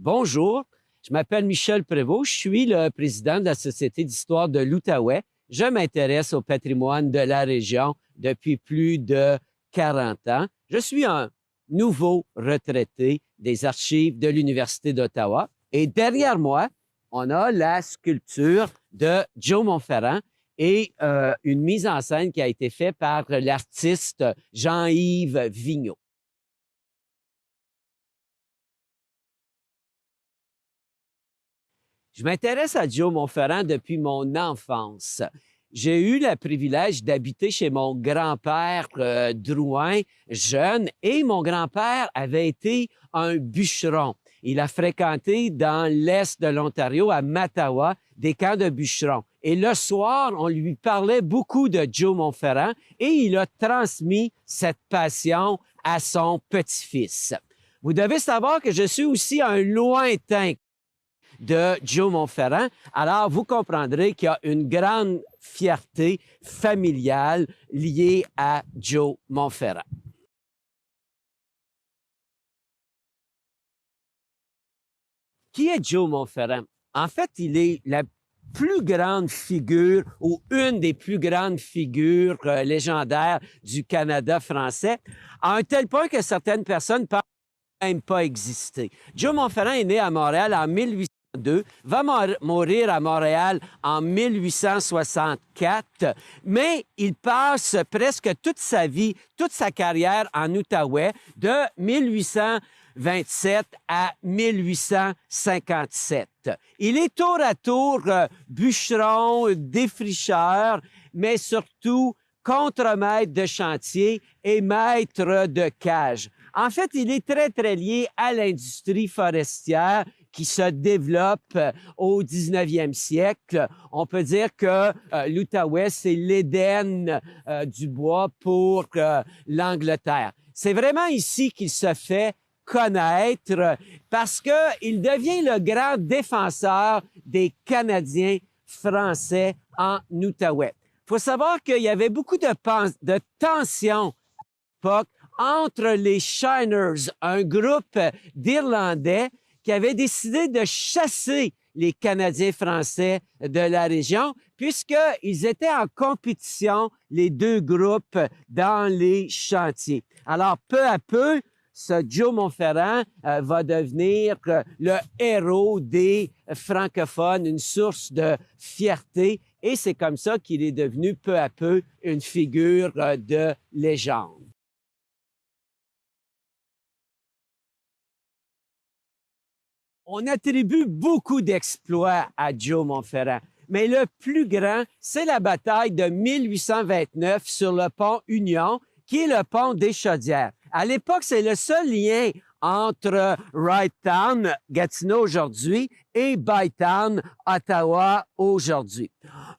Bonjour, je m'appelle Michel Prévost, je suis le président de la Société d'histoire de l'Outaouais. Je m'intéresse au patrimoine de la région depuis plus de 40 ans. Je suis un nouveau retraité des archives de l'Université d'Ottawa et derrière moi, on a la sculpture de Joe Monferrand et une mise en scène qui a été faite par l'artiste Jean-Yves Vigneault. Je m'intéresse à Joe Monferrand depuis mon enfance. J'ai eu le privilège d'habiter chez mon grand-père Drouin, jeune, et mon grand-père avait été un bûcheron. Il a fréquenté dans l'est de l'Ontario, à Mattawa, des camps de bûcherons. Et le soir, on lui parlait beaucoup de Joe Monferrand et il a transmis cette passion à son petit-fils. Vous devez savoir que je suis aussi un lointain de Joe Monferrand. Alors, vous comprendrez qu'il y a une grande fierté familiale liée à Joe Monferrand. Qui est Joe Monferrand? En fait, il est la plus grande figure ou une des plus grandes figures légendaires du Canada français, à un tel point que certaines personnes pensent même pas exister. Joe Monferrand est né à Montréal en 1802, va mourir à Montréal en 1864, mais il passe presque toute sa vie, toute sa carrière en Outaouais de 1827 à 1857. Il est tour à tour bûcheron, défricheur, mais surtout contremaître de chantier et maître de cage. En fait, il est très, très lié à l'industrie forestière qui se développe au 19e siècle. On peut dire que l'Outaouais, c'est l'Éden du bois pour l'Angleterre. C'est vraiment ici qu'il se fait connaître parce qu'il devient le grand défenseur des Canadiens français en Outaouais. Il faut savoir qu'il y avait beaucoup de tensions à l'époque entre les Shiners, un groupe d'Irlandais qui avait décidé de chasser les Canadiens français de la région, puisqu'ils étaient en compétition, les deux groupes, dans les chantiers. Alors, peu à peu, ce Joe Monferrand va devenir le héros des francophones, une source de fierté, et c'est comme ça qu'il est devenu peu à peu une figure de légende. On attribue beaucoup d'exploits à Joe Monferrand, mais le plus grand, c'est la bataille de 1829 sur le pont Union, qui est le pont des Chaudières. À l'époque, c'est le seul lien entre Wright Town, Gatineau aujourd'hui, et Bytown, Ottawa aujourd'hui.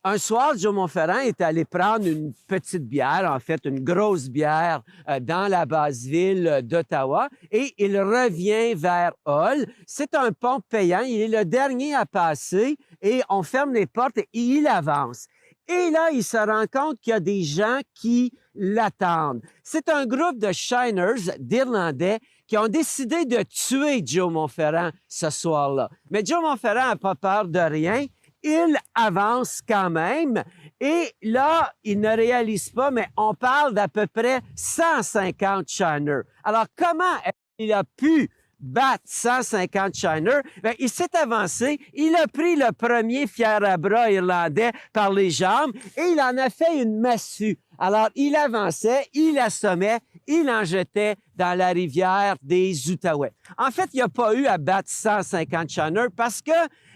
Un soir, Joe Monferrand est allé prendre une petite bière, en fait une grosse bière, dans la basse ville d'Ottawa, et il revient vers Hull. C'est un pont payant, il est le dernier à passer, et on ferme les portes et il avance. Et là, il se rend compte qu'il y a des gens qui l'attendent. C'est un groupe de Shiners, d'Irlandais, qui ont décidé de tuer Joe Monferrand ce soir-là. Mais Joe Monferrand n'a pas peur de rien. Il avance quand même. Et là, il ne réalise pas, mais on parle d'à peu près 150 Shiners. Alors, comment il a pu battre 150 Shiners? Bien, il s'est avancé, il a pris le premier fier à bras irlandais par les jambes et il en a fait une massue. Alors, il avançait, il assommait, il en jetait dans la rivière des Outaouais. En fait, il n'y a pas eu à battre 150 Shiners parce que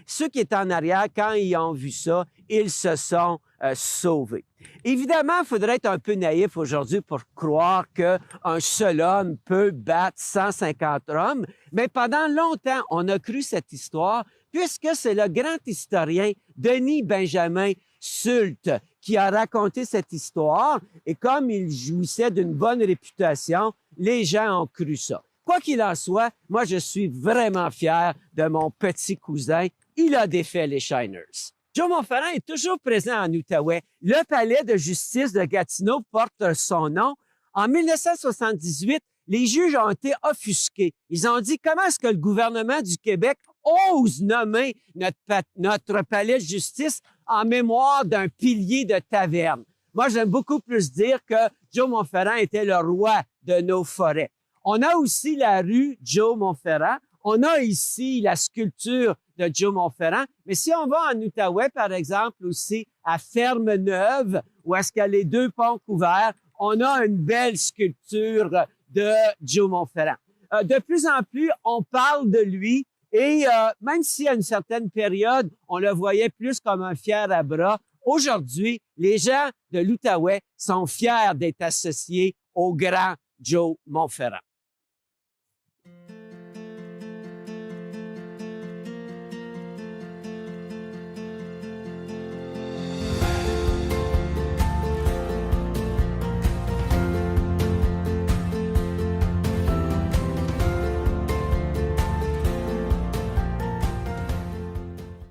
ceux qui étaient en arrière, quand ils ont vu ça, ils se sont sauvés. Évidemment, il faudrait être un peu naïf aujourd'hui pour croire qu'un seul homme peut battre 150 hommes, mais pendant longtemps, on a cru cette histoire puisque c'est le grand historien Denis Benjamin Sulte qui a raconté cette histoire et comme il jouissait d'une bonne réputation, les gens ont cru ça. Quoi qu'il en soit, moi, je suis vraiment fier de mon petit cousin. Il a défait les Shiners. Joe Monferrand est toujours présent en Outaouais. Le palais de justice de Gatineau porte son nom. En 1978, les juges ont été offusqués. Ils ont dit, comment est-ce que le gouvernement du Québec ose nommer notre palais de justice en mémoire d'un pilier de taverne? Moi, j'aime beaucoup plus dire que Joe Montferrand était le roi de nos forêts. On a aussi la rue Joe Montferrand. On a ici la sculpture de Joe Montferrand. Mais si on va en Outaouais, par exemple, aussi à Ferme-Neuve, où est-ce qu'il y a les deux ponts couverts, on a une belle sculpture de Joe Montferrand. De plus en plus, on parle de lui et même si à une certaine période, on le voyait plus comme un fier à bras, aujourd'hui, les gens de l'Outaouais sont fiers d'être associés au grand Joe Montferrand.